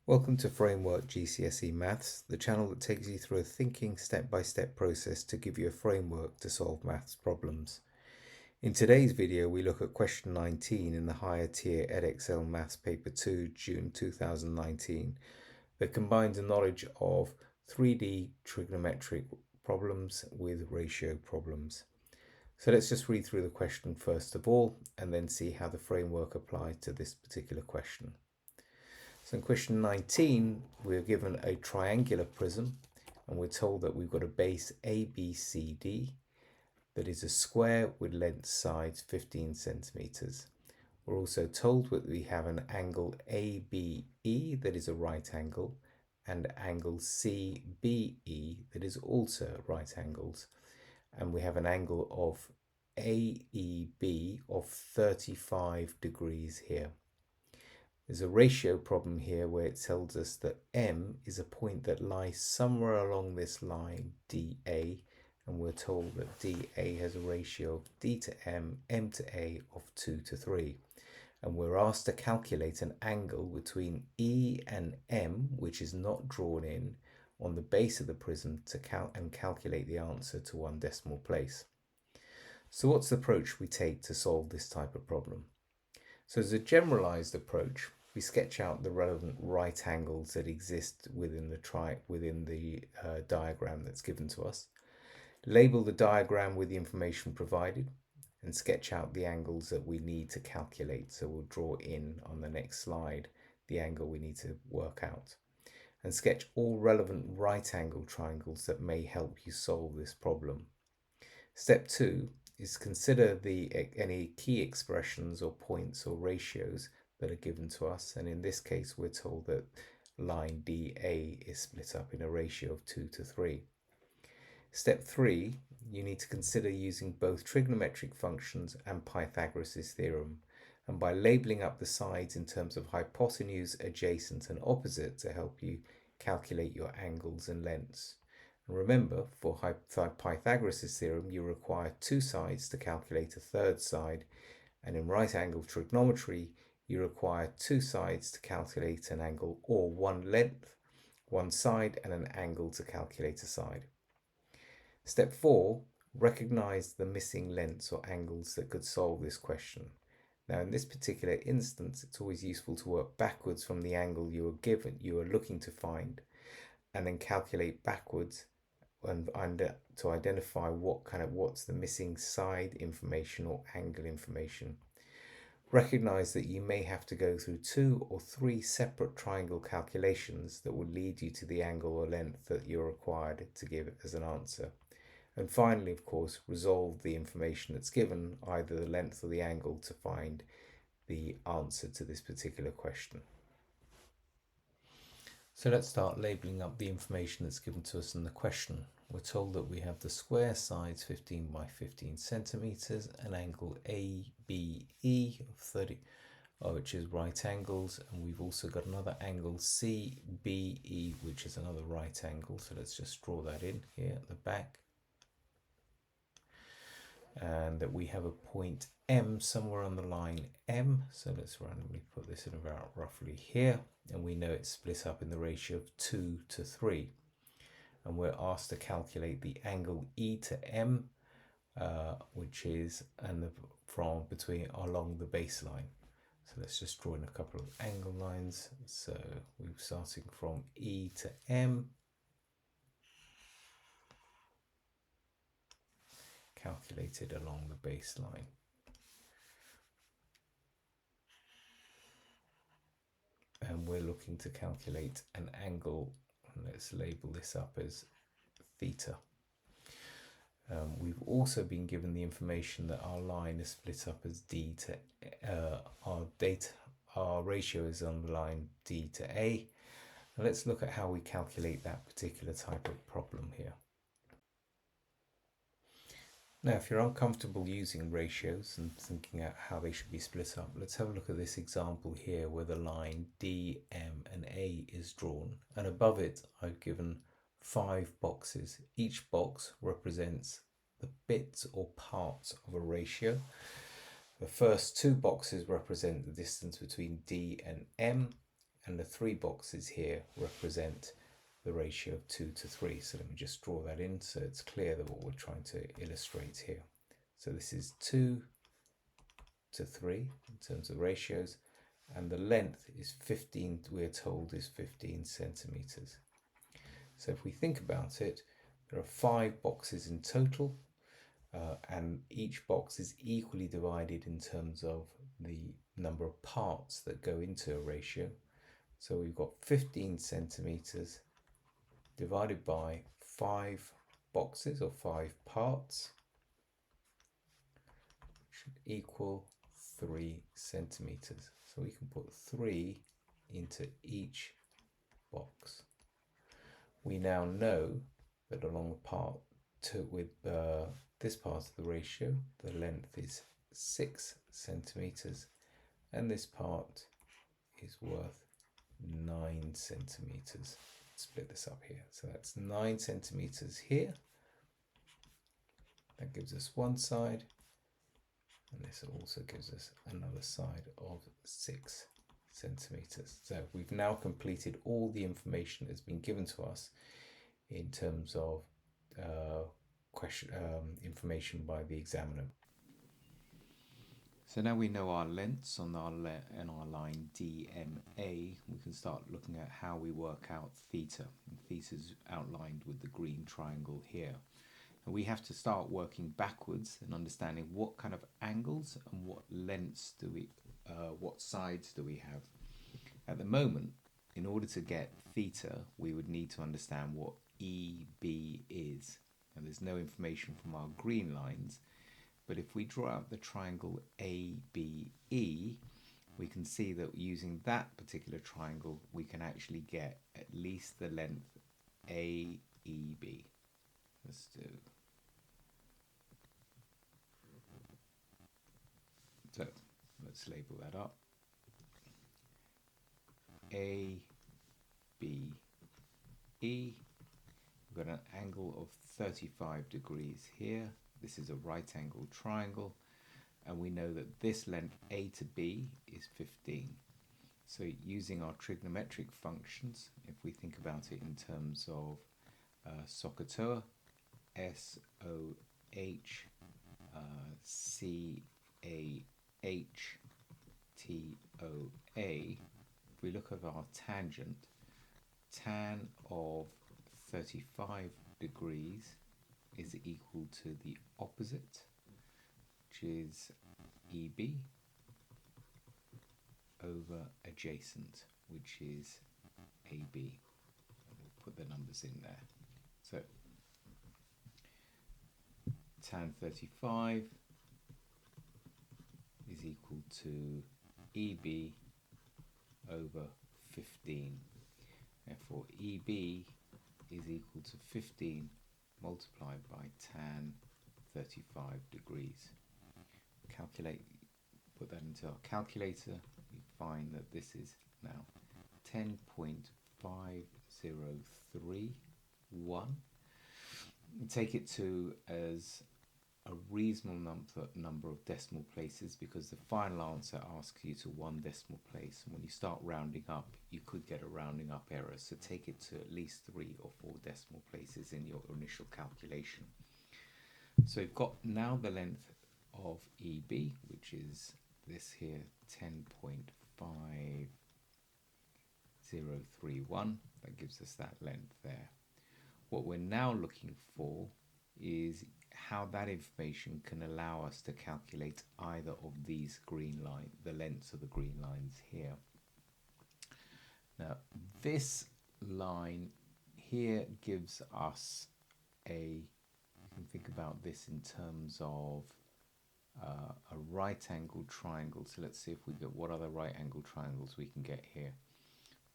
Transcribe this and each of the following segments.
Welcome to Framework GCSE Maths, the channel that takes you through a thinking step-by-step process to give you a framework to solve maths problems. In today's video, we look at question 19 in the higher tier Edexcel Maths Paper 2, June 2019, that combines a knowledge of 3D trigonometric problems with ratio problems. So let's just read through the question first of all, and then see how the framework applies to this particular question. So in question 19, we're given a triangular prism, and we're told that we've got a base ABCD that is a square with length sides 15 centimeters. We're also told that we have an angle ABE that is a right angle, and angle CBE that is also right angles. And we have an angle of AEB of 35 degrees here. There's a ratio problem here where it tells us that M is a point that lies somewhere along this line DA, and we're told that DA has a ratio of D to M, M to A of 2 to 3. And we're asked to calculate an angle between E and M, which is not drawn in, on the base of the prism to calculate the answer to one decimal place. So what's the approach we take to solve this type of problem? So as a generalized approach, we sketch out the relevant right angles that exist within the diagram that's given to us, label the diagram with the information provided, and sketch out the angles that we need to calculate. So we'll draw in on the next slide the angle we need to work out, and sketch all relevant right angle triangles that may help you solve this problem. Step 2 is consider any key expressions or points or ratios that are given to us, and in this case we're told that line DA is split up in a ratio of 2 to 3. Step 3, you need to consider using both trigonometric functions and Pythagoras' theorem, and by labeling up the sides in terms of hypotenuse, adjacent and opposite to help you calculate your angles and lengths. And remember, for Pythagoras' theorem, you require two sides to calculate a third side, and in right angle trigonometry, you require two sides to calculate an angle, or one length, one side, and an angle to calculate a side. Step 4, recognize the missing lengths or angles that could solve this question. Now, in this particular instance, it's always useful to work backwards from the angle you are looking to find, and then calculate backwards and to identify what's the missing side information or angle information. Recognize that you may have to go through 2 or 3 separate triangle calculations that will lead you to the angle or length that you're required to give as an answer. And finally, of course, resolve the information that's given, either the length or the angle, to find the answer to this particular question. So let's start labeling up the information that's given to us in the question. We're told that we have the square sides 15 by 15 centimeters, an angle ABE of 30, which is right angles, and we've also got another angle CBE, which is another right angle. So let's just draw that in here at the back. And that we have a point M somewhere on the line M. So let's randomly put this in about roughly here. And we know it's split up in the ratio of 2 to 3. And we're asked to calculate the angle E to M, which is from between along the baseline. So let's just draw in a couple of angle lines. So we're starting from E to M. Calculated along the baseline. And we're looking to calculate an angle, and let's label this up as theta. We've also been given the information that our line is split up as D to our ratio is on the line D to A. Now let's look at how we calculate that particular type of problem here. Now, if you're uncomfortable using ratios and thinking out how they should be split up, let's have a look at this example here where the line D, M and A is drawn, and above it I've given 5 boxes. Each box represents the bits or parts of a ratio. The first 2 boxes represent the distance between D and M, and the 3 boxes here represent the ratio of 2 to 3. So let me just draw that in so it's clear that what we're trying to illustrate here. So this is 2 to 3 in terms of ratios, and the length is 15, we're told is 15 centimeters. So if we think about it, there are 5 boxes in total, and each box is equally divided in terms of the number of parts that go into a ratio. So we've got 15 centimeters divided by 5 boxes or 5 parts, should equal 3 centimeters. So we can put 3 into each box. We now know that along the part with this part of the ratio, the length is 6 centimeters, and this part is worth 9 centimeters. Split this up here. So that's 9 centimeters here. That gives us one side, and this also gives us another side of 6 centimeters. So we've now completed all the information that's been given to us in terms of information by the examiner. So now we know our lengths on our line DMA, we can start looking at how we work out theta. And theta is outlined with the green triangle here. And we have to start working backwards and understanding what kind of angles and what lengths do we, what sides do we have. At the moment, in order to get theta, we would need to understand what EB is. And there's no information from our green lines. But if we draw out the triangle ABE, we can see that using that particular triangle, we can actually get at least the length AEB. Let's do. So let's label that up. ABE. We've got an angle of 35 degrees here. This is a right angle triangle, and we know that this length A to B is 15. So using our trigonometric functions, if we think about it in terms of SOHCAHTOA, SOH, CAHTOA, if we look at our tangent, tan of 35 degrees is equal to the opposite, which is EB, over adjacent, which is AB. We'll put the numbers in there. So tan 35 is equal to EB over 15. Therefore, EB is equal to 15 multiplied by tan 35 degrees. Calculate, put that into our calculator, we find that this is now 10.5031. Take it to as a reasonable number of decimal places, because the final answer asks you to 1 decimal place, and when you start rounding up you could get a rounding up error, so take it to at least 3 or 4 decimal places in your initial calculation. So you've got now the length of EB, which is this here, 10.5031. That gives us that length there. What we're now looking for is how that information can allow us to calculate either of these green lines, the lengths of the green lines here. Now this line here gives us you can think about this in terms of a right angle triangle. So let's see if we get what other right angle triangles we can get here.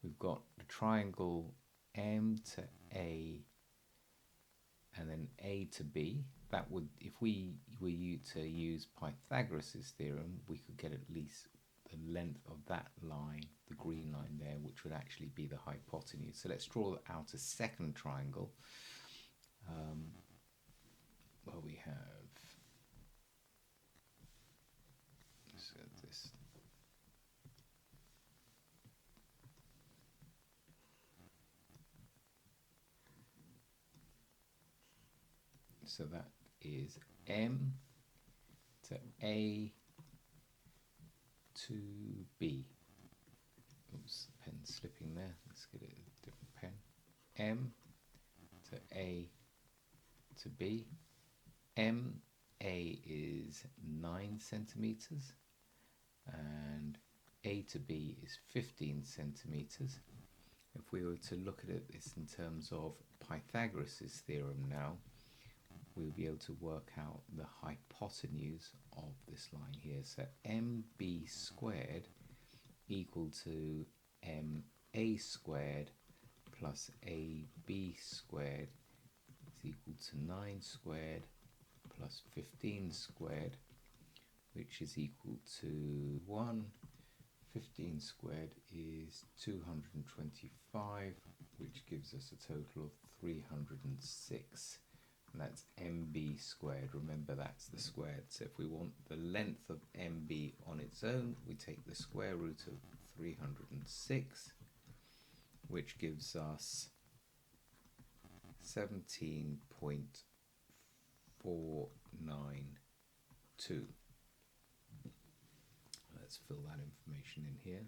We've got the triangle M to A and then A to B. That would, if we were to use Pythagoras' theorem, we could get at least the length of that line, the green line there, which would actually be the hypotenuse. So let's draw out a second triangle. Well, we have this. So that is M to A to B. Oops, pen slipping there. Let's get it a different pen. M to A to B. A is 9 centimeters and A to B is 15 centimeters. If we were to look at this in terms of Pythagoras' theorem now, we'll be able to work out the hypotenuse of this line here. So MB squared equal to MA squared plus AB squared is equal to 9 squared plus 15 squared, which is equal to 1. 15 squared is 225, which gives us a total of 306. And that's MB squared. Remember, that's the squared. So if we want the length of MB on its own, we take the square root of 306, which gives us 17.492. Let's fill that information in here.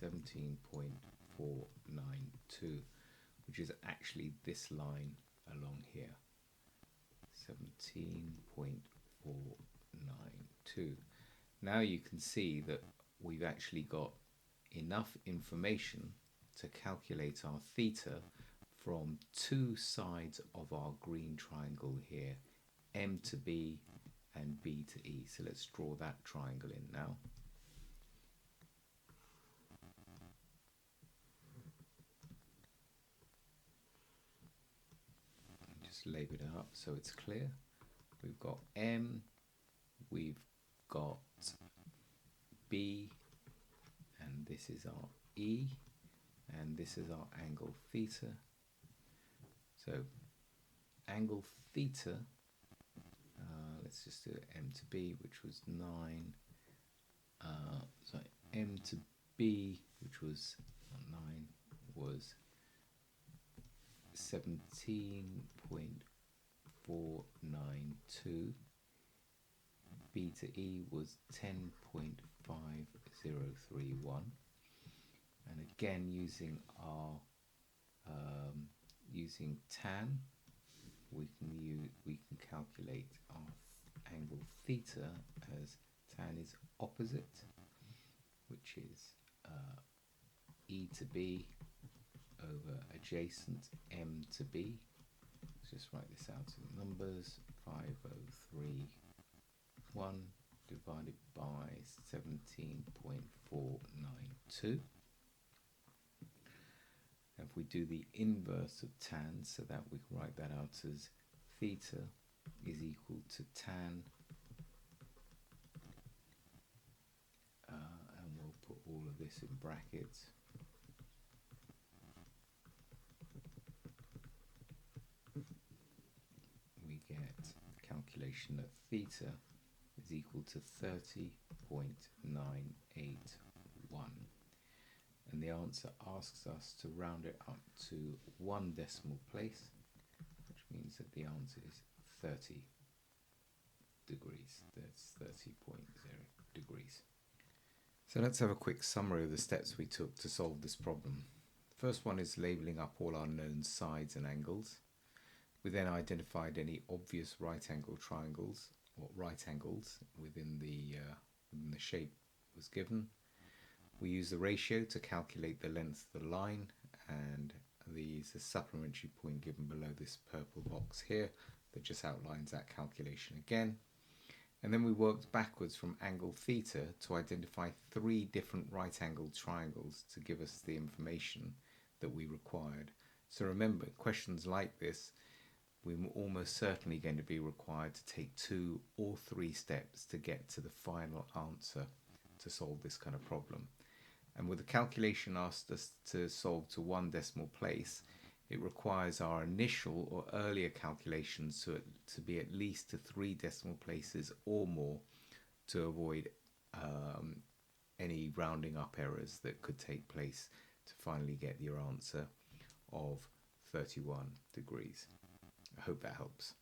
17.492, which is actually this line along here. 17.492. Now you can see that we've actually got enough information to calculate our theta from two sides of our green triangle here, M to B and B to E. So let's draw that triangle in now. Just label it up so it's clear. We've got M, we've got B, and this is our E, and this is our angle theta. So angle theta, let's just do M to B, which was 9. So M to B, which was 9, was 17.492. B to E was 10.5031. And again, using our using tan, we can calculate our angle theta as tan is opposite, which is E to B over adjacent M to B. Let's just write this out in numbers. 5031 divided by 17.492. If we do the inverse of tan, so that we can write that out as theta is equal to tan, and we'll put all of this in brackets. We get calculation of theta is equal to 30.981. And the answer asks us to round it up to 1 decimal place, which means that the answer is 30 degrees. That's 30.0 degrees. So let's have a quick summary of the steps we took to solve this problem. First one is labeling up all our known sides and angles. We then identified any obvious right angle triangles or right angles within the shape was given. We use the ratio to calculate the length of the line, and there's a supplementary point given below this purple box here that just outlines that calculation again. And then we worked backwards from angle theta to identify 3 different right angled triangles to give us the information that we required. So remember, questions like this, we're almost certainly going to be required to take 2 or 3 steps to get to the final answer to solve this kind of problem. And with the calculation asked us to solve to 1 decimal place, it requires our initial or earlier calculations to be at least to 3 decimal places or more to avoid any rounding up errors that could take place to finally get your answer of 31 degrees. I hope that helps.